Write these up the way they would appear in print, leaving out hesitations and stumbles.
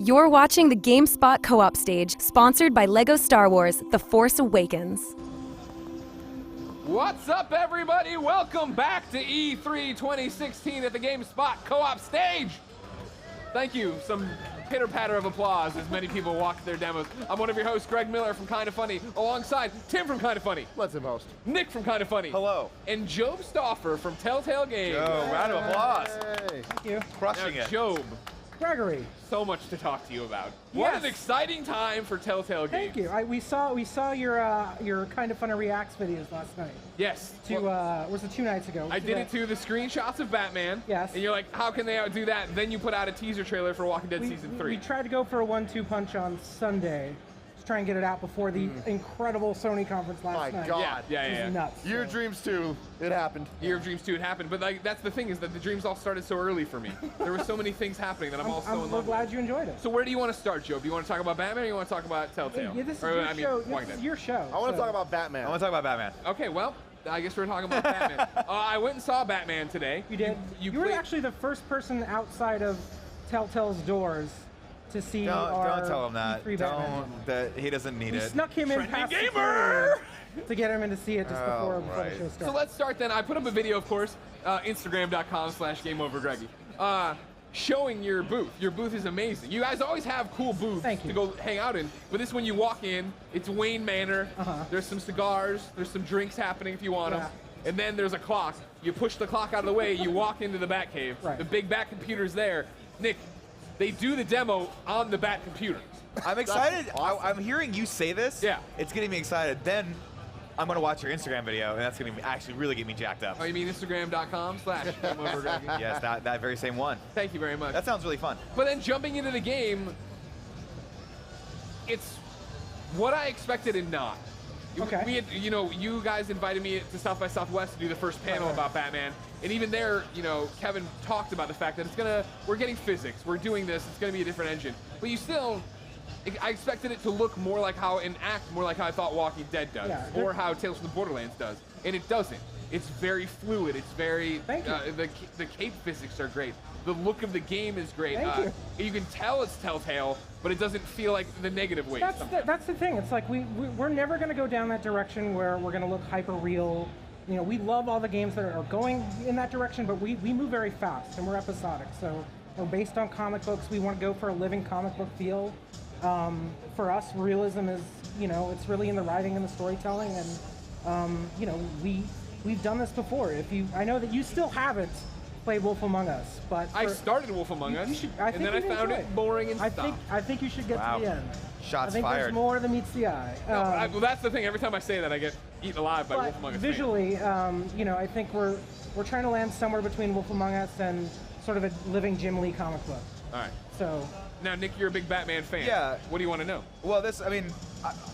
You're watching the GameSpot co-op stage, sponsored by LEGO Star Wars: The Force Awakens. What's up, everybody? Welcome back to E3 2016 at the GameSpot co-op stage. Thank you. Some pitter-patter of applause as many people walk their demos. I'm one of your hosts, Greg Miller from Kinda Funny, alongside Tim from Kinda Funny. Let's him host. Nick from Kinda Funny. Hello. And Job Stauffer from Telltale Games. Joe, round of applause. Thank you. Crushing Now, it. Job, Gregory. so much to talk to you about. What Yes. an exciting time for Telltale Games. Thank you. We saw your Kind of Funny Reacts videos last night. Yes. Was it 2 nights ago? I did it to the screenshots of Batman. Yes. And you're like, how can they outdo that? And then you put out a teaser trailer for Walking Dead Season 3. We tried to go for a 1-2 punch on Sunday to try and get it out before the incredible Sony conference last My night. God. Yeah. Which is nuts. Year of Dreams 2, it happened. Year of Dreams 2, it happened. But like, that's the thing, is that the dreams all started so early for me. There were so many things happening that I'm all so in I'm so love glad with. you enjoyed it. So where do you want to start, Joe? Do you want to talk about Batman or you want to talk about Telltale? Yeah, this is Or, your I mean, show. Walking This is Dead. your show. I want to so- talk about Batman. I want to talk about Batman. Okay, well, I guess we're talking about Batman. I went and saw Batman today. You did. You were played- actually the first person outside of Telltale's doors to see Don't our tell him that. E3 Batman game. Don't. That he doesn't need We it. snuck him in Trending past gamer! security to get him in to see it just before the right. show started. So let's start then. I put up a video, of course, Instagram.com/GameOverGreggy, showing your booth. Your booth is amazing. You guys always have cool booths Thank to you. go hang out in, but this one you walk in, it's Wayne Manor. There's some cigars, there's some drinks happening if you want them, and then there's a clock. You push the clock out of the way, you walk into the Batcave. Right. The big Bat computer's there. Nick, they do the demo on the Bat computer. I'm excited. awesome. I'm hearing you say this. Yeah. It's getting me excited. Then I'm gonna watch your Instagram video, and that's gonna actually really get me jacked up. Oh, you mean Instagram.com/GameOverGreggy? Yes, that very same one. Thank you very much. That sounds really fun. But then jumping into the game, it's what I expected and not. Okay. We had, you guys invited me to South by Southwest to do the first panel Right. about Batman, and even there, Kevin talked about the fact that we're getting physics, we're doing this, it's gonna be a different engine. But I expected it to look more like how I thought Walking Dead does, Yeah, or how Tales from the Borderlands does, and it doesn't. It's very fluid. It's very. Thank you. The cape physics are great. The look of the game is great. Thank You can tell it's Telltale, but it doesn't feel like the negative way. That's the thing. It's like we're never going to go down that direction where we're going to look hyper real. We love all the games that are going in that direction, but we move very fast and we're episodic. So we're based on comic books. We want to go for a living comic book feel. For us, realism is it's really in the writing and the storytelling, and we've done this before. I know that you still haven't played Wolf Among Us, but I started Wolf Among Us, you should, I and think then I you'd found enjoy it boring and I stopped. think you should get Wow. to the end. Shots I think fired. there's more than meets the eye. Well, that's the thing. Every time I say that, I get eaten alive by Wolf But Among Us. visually, I think we're trying to land somewhere between Wolf Among Us and sort of a living Jim Lee comic book. All right. So Now, Nick, you're a big Batman fan. Yeah. What do you want to know? Well,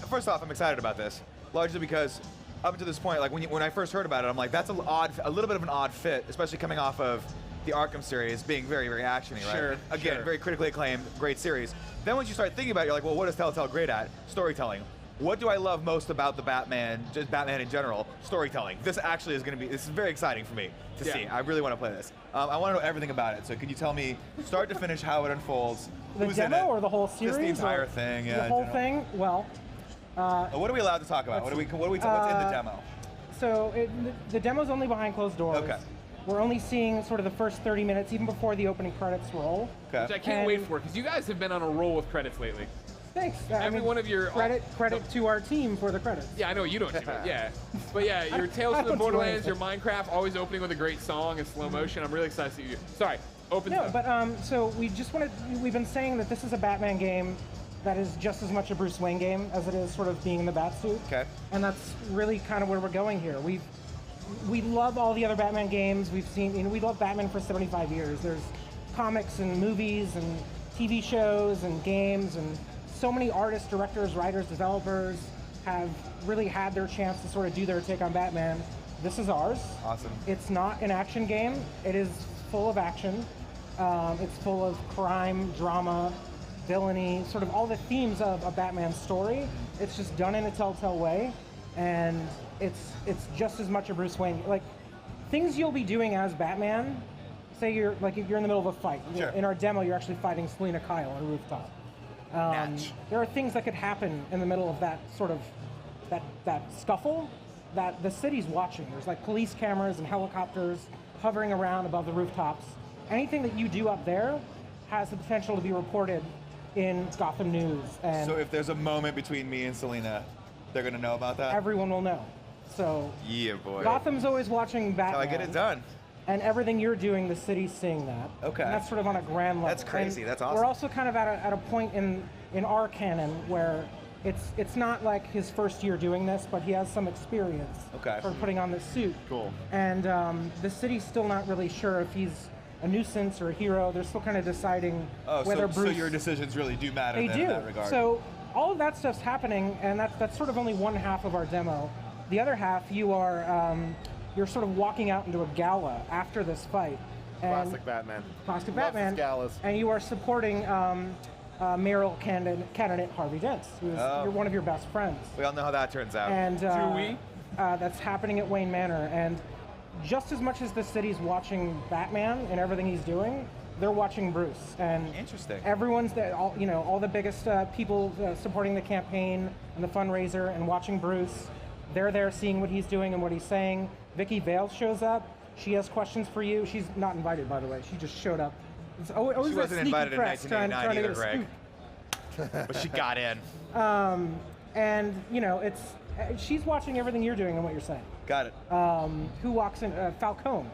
first off, I'm excited about this, largely because up to this point, like when I first heard about it, I'm like, that's a little bit of an odd fit, especially coming off of the Arkham series being very, very actiony, right? Sure, Again, sure. very critically acclaimed, great series. Then once you start thinking about it, you're like, well, what is Telltale great at? Storytelling. What do I love most about the Batman, just Batman in general? Storytelling. This actually is this is very exciting for me to Yeah. see. I really want to play this. I want to know everything about it. So can you tell me, start to finish, how it unfolds? the who's in demo it? or the whole series? Just the entire or thing, yeah. The in whole general. thing. Well, What are we allowed to talk about? What's in the demo? so the demo's only behind closed doors. Okay. We're only seeing sort of the first 30 minutes, even before the opening credits roll. Which I Okay. can't And- wait for, because you guys have been on a roll with credits lately. Thanks. Every one of your- credit to our team for the credits. Yeah, I know you don't do it. Yeah, but yeah, your Tales I from the don't do Borderlands, your anything. Minecraft, always opening with a great song in slow motion. I'm really excited to see you. Sorry, open. No, up. but so we've been saying that this is a Batman game that is just as much a Bruce Wayne game as it is sort of being in the Batsuit. Okay. And that's really kind of where we're going here. We love all the other Batman games we've seen. We love Batman for 75 years. There's comics and movies and TV shows and games, and so many artists, directors, writers, developers have really had their chance to sort of do their take on Batman. This is ours. Awesome. It's not an action game. It is full of action. It's full of crime, drama, villainy, sort of all the themes of a Batman story. It's just done in a Telltale way, and it's just as much a Bruce Wayne. Like, things you'll be doing as Batman say you're in the middle of a fight. Sure. In our demo, you're actually fighting Selena Kyle on a rooftop. Match. There are things that could happen in the middle of that sort of that scuffle that the city's watching. There's like police cameras and helicopters hovering around above the rooftops. Anything that you do up there has the potential to be reported in Gotham News, and So if there's a moment between me and Selena, they're gonna know about that? everyone will know. So Yeah, boy. Gotham's always watching Batman. How I get it done. And everything you're doing, the city's seeing that. Okay. And that's sort of on a grand level. That's crazy. And That's awesome. We're also kind of at a point in our canon where it's not like his first year doing this, but he has some experience Okay. for putting on this suit. Cool. And the city's still not really sure if he's a nuisance or a hero. They're still kind of deciding whether so Bruce. your decisions really do matter They then do. in that regard. So all of that stuff's happening, and that's sort of only one half of our demo. The other half, you're sort of walking out into a gala after this fight. And Classic Batman. Classic Loves Batman. his galas. And you are supporting mayoral candidate Harvey Dent, who's you're one of your best friends. we all know how that turns out. And Do we? That's happening at Wayne Manor. And just as much as the city's watching Batman and everything he's doing, they're watching Bruce. And Interesting. everyone's there, all the biggest people supporting the campaign and the fundraiser and watching Bruce. They're there seeing what he's doing and what he's saying. Vicky Vale shows up. She has questions for you. She's not invited, by the way. She just showed up. It's always She that wasn't sneaky invited in press trying 1989 to get either, a Greg. scoop. But she got in. And she's watching everything you're doing and what you're saying. Got it. Who walks in? Falcone.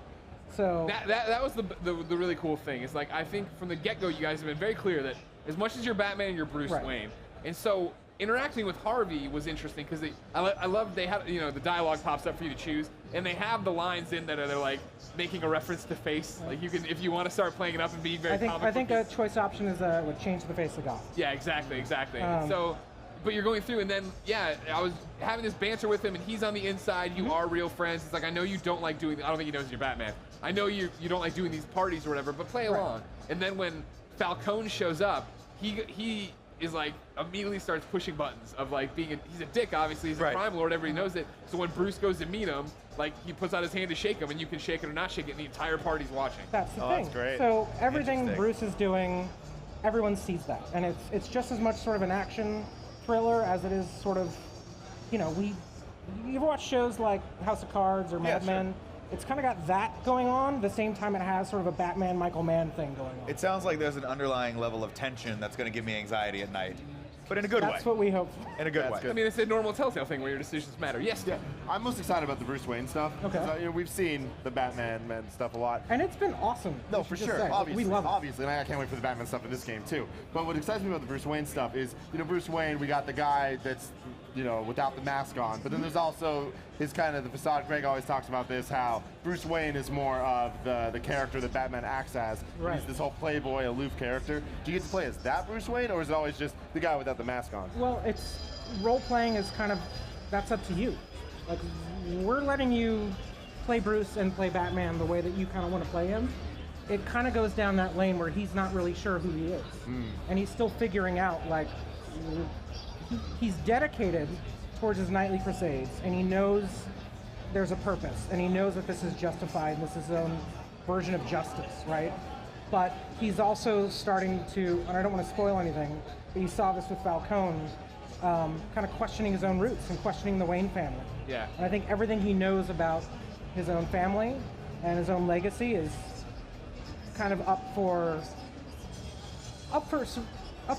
So That was the really cool thing. Is like, I think from the get-go, you guys have been very clear that as much as you're Batman, you're Bruce Right. Wayne. And so interacting with Harvey was interesting because I love they have the dialogue pops up for you to choose, and they have the lines in that are they're like making a reference to face. Like you can, if you want to start playing it up and being very I think a comic book-y. choice option is would change the face of Gotham. Yeah, exactly. So, but you're going through, and then I was having this banter with him, and he's on the inside. You are real friends. It's like, I know you don't like doing. I don't think he knows you're Batman. I know you don't like doing these parties or whatever, but play along. And then when Falcone shows up, he is like immediately starts pushing buttons of like he's a dick, obviously. He's a Right. crime lord. Everybody knows it. So when Bruce goes to meet him, like he puts out his hand to shake him, and you can shake it or not shake it, and the entire party's watching. That's the Oh, thing. that's great. So everything Interesting. Bruce is doing, everyone sees that, and it's just as much sort of an action thriller as it is sort of, you ever watch shows like House of Cards or Yeah, Mad sure. Men? It's kind of got that going on, the same time it has sort of a Batman Michael Mann thing going on. It sounds like there's an underlying level of tension that's going to give me anxiety at night, but in a good That's way. what we hope for. In a good That's way. good. I mean, it's a normal Telltale thing where your decisions matter. Yes. Yeah, I'm most excited about the Bruce Wayne stuff. Okay. 'Cause, we've seen the Batman stuff a lot. And it's been awesome. No, we for should just sure. say. Obviously, We love it. obviously, and I can't wait for the Batman stuff in this game too. But what excites me about the Bruce Wayne stuff is, Bruce Wayne, we got the guy that's, without the mask on. But then there's also his kind of the facade. Greg always talks about this, how Bruce Wayne is more of the character that Batman acts as. Right. He's this whole playboy, aloof character. Do you get to play as that Bruce Wayne, or is it always just the guy without the mask on? Well, role playing is kind of, that's up to you. Like, we're letting you play Bruce and play Batman the way that you kind of want to play him. It kind of goes down that lane where he's not really sure who he is. And he's still figuring out, like, he's dedicated towards his nightly crusades, and he knows there's a purpose, and he knows that this is justified, and this is his own version of justice, right? But he's also starting to, and I don't want to spoil anything, but you saw this with Falcone, kind of questioning his own roots and questioning the Wayne family. Yeah. And I think everything he knows about his own family and his own legacy is kind of up for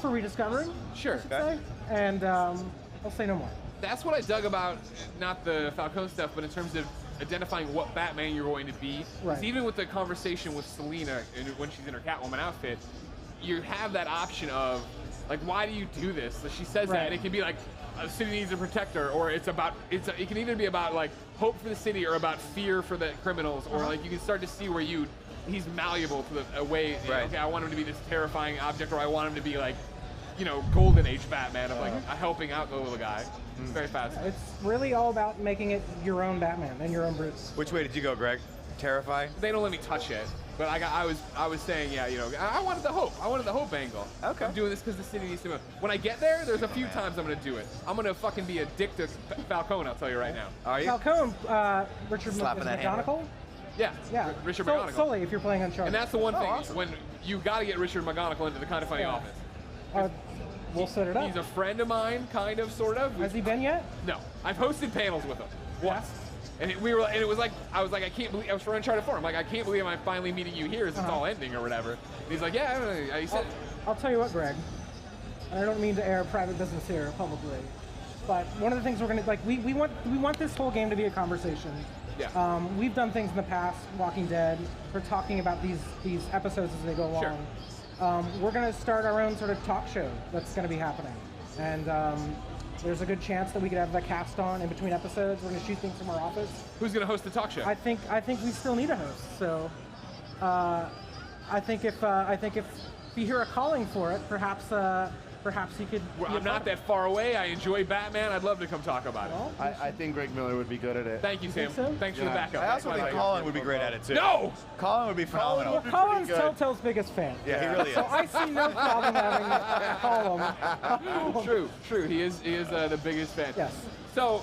rediscovering. Sure. I should say. And I'll say no more. That's what I dug about, not the Falcone stuff, but in terms of identifying what Batman you're going to be. 'Cause Right. even with the conversation with Selena when she's in her Catwoman outfit, you have that option of, like, why do you do this? So she says Right. that, and it can be like, a city needs a protector, or it can either be about, like, hope for the city or about fear for the criminals, or, like, you can start to see where he's malleable to a way, Right. okay, I want him to be this terrifying object, or I want him to be, like, golden age Batman of, like, helping out the little guy. It's very fascinating. It's really all about making it your own Batman and your own Bruce. Which way did you go, Greg? Terrify? They don't let me touch it, but I was saying, yeah, I wanted the hope. I wanted the hope angle. Okay. I'm doing this because the city needs to move. When I get there, there's a few times I'm gonna do it. I'm gonna fucking be a dick to Falcone. I'll tell you right now. Are you? Falcone, Richard Slapping that McGonagall, Yeah. Yeah. Richard McGonagall. Solely if you're playing Uncharted. And that's the one thing awesome. when you got to get Richard McGonagall into the Kind of Funny Yeah. office. We'll set it up. He's a friend of mine, kind of, sort of. Has he been yet? No, I've hosted panels with him once, and it was like I was like I can't believe I was for Uncharted 4. I'm like I can't believe I'm finally meeting you here as it's all ending or whatever. And he's like, yeah, he said. I'll tell you what, Greg. And I don't mean to air private business here publicly, but one of the things we're gonna like we want this whole game to be a conversation. Yeah. We've done things in the past, Walking Dead. We're talking about these episodes as they go along. Sure. We're going to start our own sort of talk show that's going to be happening. And there's a good chance that we could have the cast on in between episodes. We're going to shoot things from our office. Who's going to host the talk show? I think we still need a host. So I think if you hear a calling for it, perhaps you could. Well, I'm not that far away. I enjoy Batman. I'd love to come talk about it. Well, I think Greg Miller would be good at it. Thank you, Sam. so? Thanks for the backup. I also think Colin would be great at it too. No! Colin would be phenomenal. Colin Colin's good. Telltale's biggest fan. Yeah, he really is. So I see no problem having Colin. True. He is the biggest fan. Yes. So,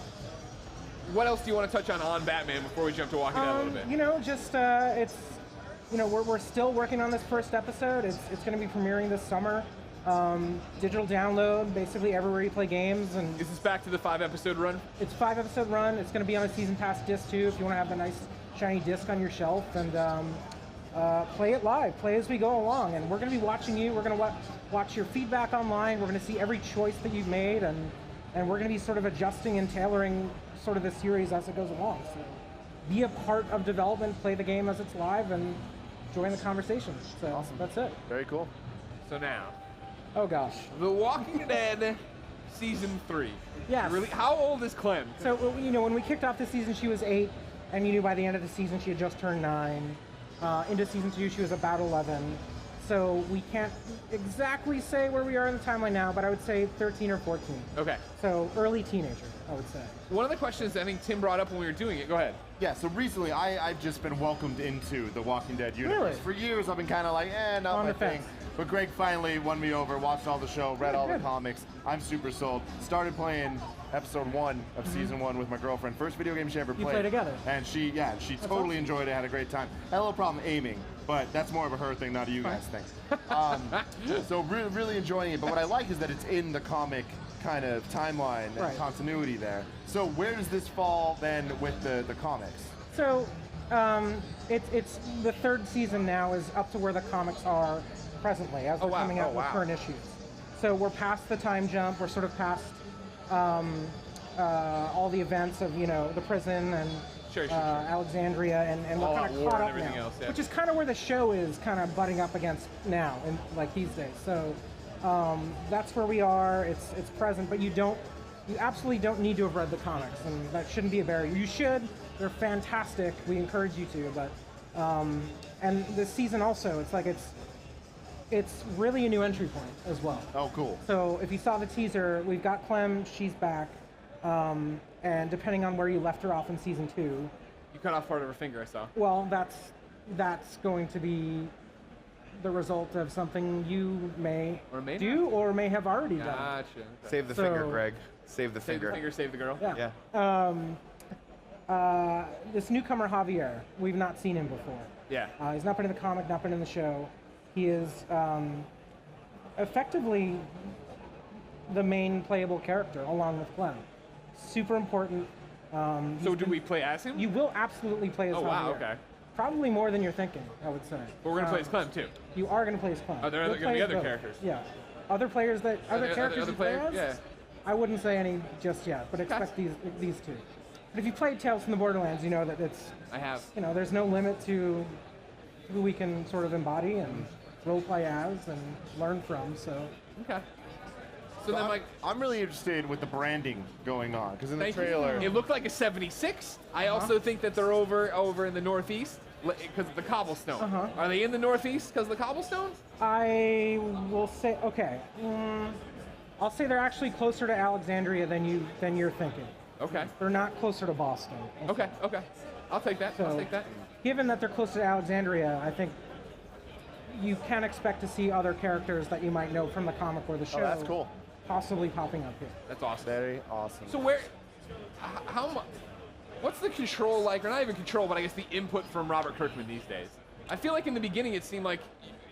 what else do you want to touch on Batman before we jump to Walking Dead a little bit? You know, just it's, you know, we're still working on this first episode. It's going to be premiering this summer. Digital download, basically everywhere you play games, and Is this back to the 5-episode run? it's 5-episode run. It's going to be on a season pass disc too, if you want to have a nice shiny disc on your shelf, and play it live. Play as we go along, and we're going to be watching you. We're going to watch your feedback online. We're going to see every choice that you've made, and we're going to be sort of adjusting and tailoring sort of the series as it goes along. So be a part of development, play the game as it's live, and join the conversation. So awesome. That's it. Very cool. So now, Oh gosh. The Walking Dead Season 3. Yes. Really, how old is Clem? So, you know, when we kicked off the season, she was 8, and you knew by the end of the season she had just turned 9. Into season 2, she was about 11. So we can't exactly say where we are in the timeline now, but I would say 13 or 14. Okay. So early teenager, I would say. One of the questions I think Tim brought up when we were doing it, go ahead. Yeah, so recently I've just been welcomed into the Walking Dead universe. Really? For years I've been kind of like, not On my the fence. thing. But Greg finally won me over, watched all the show, read all the good. comics. I'm super sold. Started playing episode 1 of season 1 with my girlfriend. First video game she ever played. play together? And she totally awesome. enjoyed it, had a great time. Had a little problem aiming, but that's more of a her thing, not a you guys thing. So really enjoying it. But what I like is that it's in the comic kind of timeline and Right. continuity there. So where does this fall then with the comics? So it's the third season now is up to where the comics are presently as they're wow. coming out Oh, with wow. current issues. So we're past the time jump. We're sort of past all the events of, you know, the prison and Sure. Alexandria, and we're All kind out of war caught and up everything now, else, yeah. which is kind of where the show is kind of butting up against now, and like these days. So that's where we are. It's present, but you absolutely don't need to have read the comics, and that shouldn't be a barrier. You should. They're fantastic. We encourage you to, but and this season also, it's really a new entry point as well. Oh, cool. So if you saw the teaser, we've got Clem, she's back, and depending on where you left her off in season 2, You cut off part of her finger, I saw. well, that's going to be the result of something you may Or may do or may have already done. Gotcha. Okay. Save the So- finger, Greg. Save the Save finger. the finger, save the girl. Yeah. This newcomer Javier, we've not seen him before. Yeah. He's not been in the comic, not been in the show. He is effectively the main playable character along with Clem. Super important. So do we play as him? You will absolutely play as Oh, Javier. wow, okay. Probably more than you're thinking, I would say. But we're going to play as Clem, too. You are going to play as Clem. Are there You'll gonna play be as other both. characters? Yeah. Other players that other characters other you play players? as? Yeah. I wouldn't say any just yet, but expect these two. But if you played Tales from the Borderlands, you know that I have. there's no limit to who we can sort of embody and role play as and learn from. So Okay. So then, like, I'm really interested with the branding going on because in the thank trailer, you. It looked like a 76. I also think that they're over in the Northeast because of the cobblestone. Are they in the Northeast because of the cobblestone? I will say, okay, I'll say they're actually closer to Alexandria than you're thinking. Okay. They're not closer to Boston. Okay. I'll take that. I'll So, take that. given that they're closer to Alexandria, I think you can expect to see other characters that you might know from the comic or the show. that's cool. Possibly popping up here. That's awesome. very awesome. So where, how much? What's the control like, or not even control, but I guess the input from Robert Kirkman these days? I feel like in the beginning it seemed like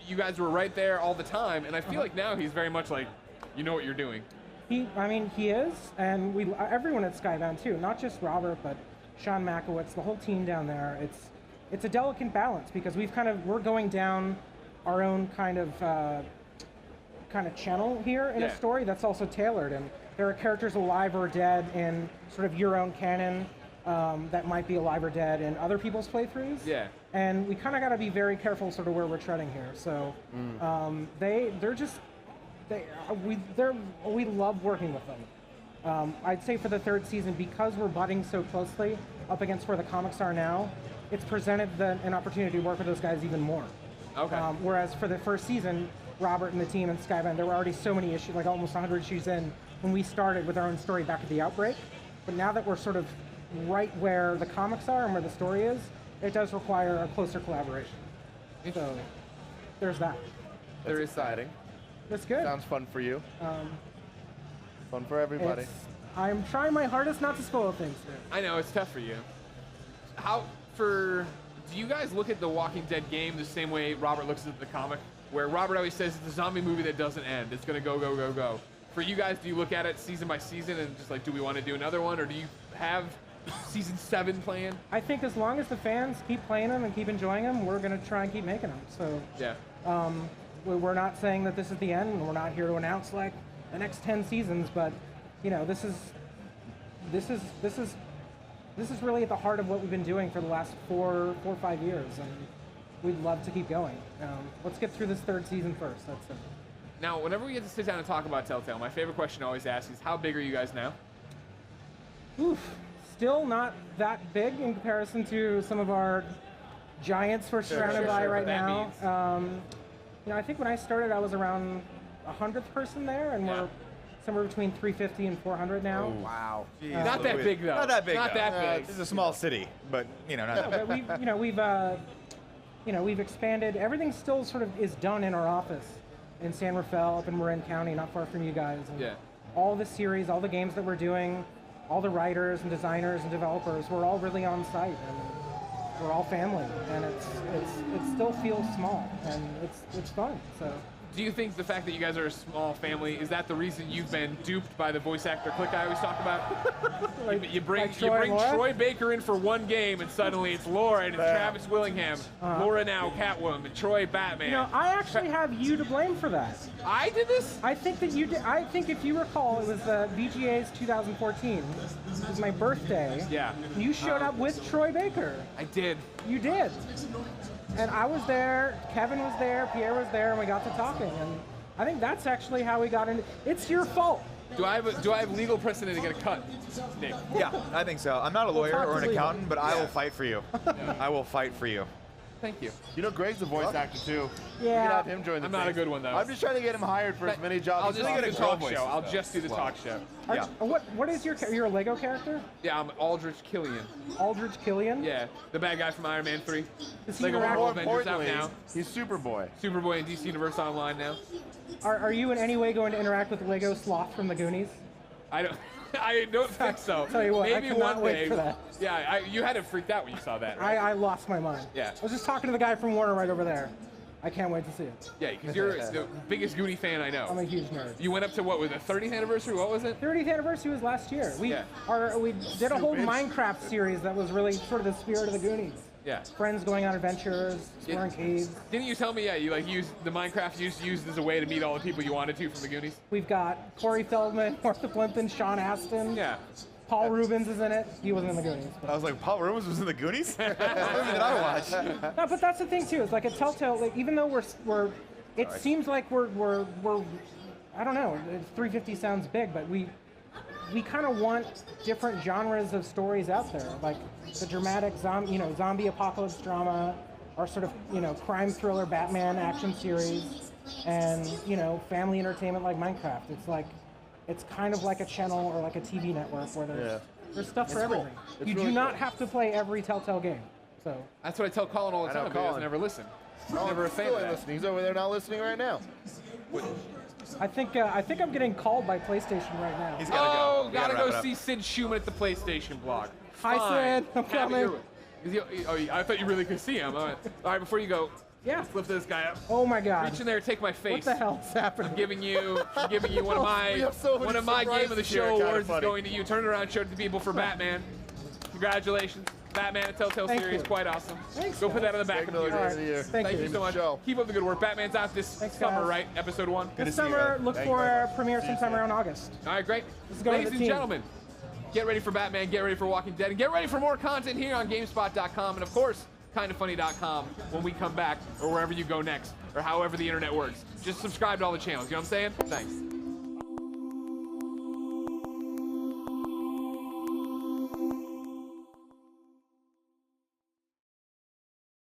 you guys were right there all the time, and I feel like now he's very much like, you know what you're doing. He is, and everyone at Skybound too, not just Robert, but Sean Makowitz, the whole team down there. It's a delicate balance because we're going down our own kind of channel here in a story that's also tailored, and there are characters alive or dead in sort of your own canon that might be alive or dead in other people's playthroughs. Yeah. And we kind of got to be very careful sort of where we're treading here. So we love working with them. I'd say for the third season, because we're butting so closely up against where the comics are now, it's presented an opportunity to work with those guys even more. Okay. Whereas for the first season, Robert and the team and Skybound, there were already so many issues, like almost 100 issues in when we started with our own story back at the Outbreak. But now that we're sort of right where the comics are and where the story is, it does require a closer collaboration. So there's that. That's exciting. That's good. Sounds fun for you. Fun for everybody. I'm trying my hardest not to spoil things here. I know, it's tough for you. Do you guys look at the Walking Dead game the same way Robert looks at the comic? Where Robert always says it's a zombie movie that doesn't end. It's gonna go, go, go, go. For you guys, do you look at it season by season and just like, do we want to do another one, or do you have season 7 planned? I think as long as the fans keep playing them and keep enjoying them, we're gonna try and keep making them. So yeah. We're not saying that this is the end, and we're not here to announce like the next 10 seasons, but you know, this is really at the heart of what we've been doing for the last 4 or 5 years, and we'd love to keep going. Let's get through this third season first. That's it. Now, whenever we get to sit down and talk about Telltale, my favorite question I always ask is, how big are you guys now? Oof, still not that big in comparison to some of our giants we're surrounded by right now. You know, I think when I started, I was around 100th person there, and we're somewhere between 350 and 400 now. Oh, wow. Jeez, not that big though. Not that big. Not that big. This is a small city, but you know, not that big. But we've expanded. Everything still sort of is done in our office in San Rafael, up in Marin County, not far from you guys. And all the series, all the games that we're doing, all the writers and designers and developers, we're all really on site, and we're all family, and it still feels small, and it's fun. So. Do you think the fact that you guys are a small family, is that the reason you've been duped by the voice actor clique I always talk about? you bring Troy Baker in for one game, and suddenly it's Laura, and it's Travis Willingham. Laura now Catwoman, Troy Batman. You know, I actually have you to blame for that. I did this? I think that you did. I think if you recall, it was VGA's 2014. It was my birthday. Yeah. You showed up with Troy Baker. I did. You did. And I was there, Kevin was there, Pierre was there, and we got to talking. And I think that's actually how we got into. It's your fault. Do I have legal precedent to get a cut, Nick? Yeah, I think so. I'm not a lawyer or an accountant, but I will fight for you. I will fight for you. Thank you. You know, Greg's a voice actor too. Yeah. You can have him join the I'm not a good one though. I'm just trying to get him hired for as many jobs. I'll just do the talk show. I'll just do the talk show. Yeah. What is you're a Lego character? Yeah, I'm Aldrich Killian. Aldrich Killian? Yeah, the bad guy from Iron Man 3. Lego Marvel Avengers out now. He's Superboy. Superboy in DC Universe Online now. Are you in any way going to interact with Lego Sloth from the Goonies? I don't think so. Tell you what, maybe I cannot one wait day. for that. Yeah, you had it freaked out when you saw that, right? I lost my mind. Yeah. I was just talking to the guy from Warner right over there. I can't wait to see it. Yeah, because you're the biggest Goonie fan I know. I'm a huge nerd. You went up to what was it, 30th anniversary? What was it? 30th anniversary was last year. We did a whole Minecraft series that was really sort of the spirit of the Goonies. Yeah. Friends going on adventures, exploring caves. Didn't you tell me, you used the Minecraft used as a way to meet all the people you wanted to from the Goonies? We've got Corey Feldman, Martha Plimpton, Sean Astin. Yeah. Paul Rubens is in it. He wasn't in the Goonies. I was like, Paul Rubens was in the Goonies? What movie did I watch? No, but that's the thing too. It's like at Telltale, like, even though it seems like we're I don't know. 350 sounds big, but we kind of want different genres of stories out there, like the dramatic zombie apocalypse drama, or sort of crime thriller Batman action series, and family entertainment like Minecraft. It's kind of like a channel or like a TV network where there's stuff for everything. You do not have to play every Telltale game. So that's what I tell Colin all the time. He doesn't ever listen. He's never a fan of that. He's over there not listening right now. I think I'm getting called by PlayStation right now. He's gotta go. Gotta go see Sid Schumann at the PlayStation blog. Hi, Fine. Sid. I'm Have it coming. your way. I thought you really could see him. All right, before you go, Yeah. let's lift this guy up. Oh my God. Reach in there, take my face. What the hell's happening? I'm giving you one of my We have so many one of my game of the surprises here, show kinda awards is funny. going to you. Turn it around, show it to people for Batman. Congratulations, Batman, a Telltale Thank series, you. quite awesome. Thanks, Go put that on the back Second of the Days computer. of the year. Thank Thank you so much. Show. Keep up the good work. Batman's out this Thanks, summer, guys. right? Episode 1. Good to This see you, summer, man. look Thank you for very a much. premiere See you sometime soon. around August. All right, great. is going to Ladies the and team. gentlemen, get ready for Batman, get ready for Walking Dead, and get ready for more content here on GameSpot.com and, of course, KindaFunny.com when we come back or wherever you go next or however the internet works. Just subscribe to all the channels. You know what I'm saying? Thanks.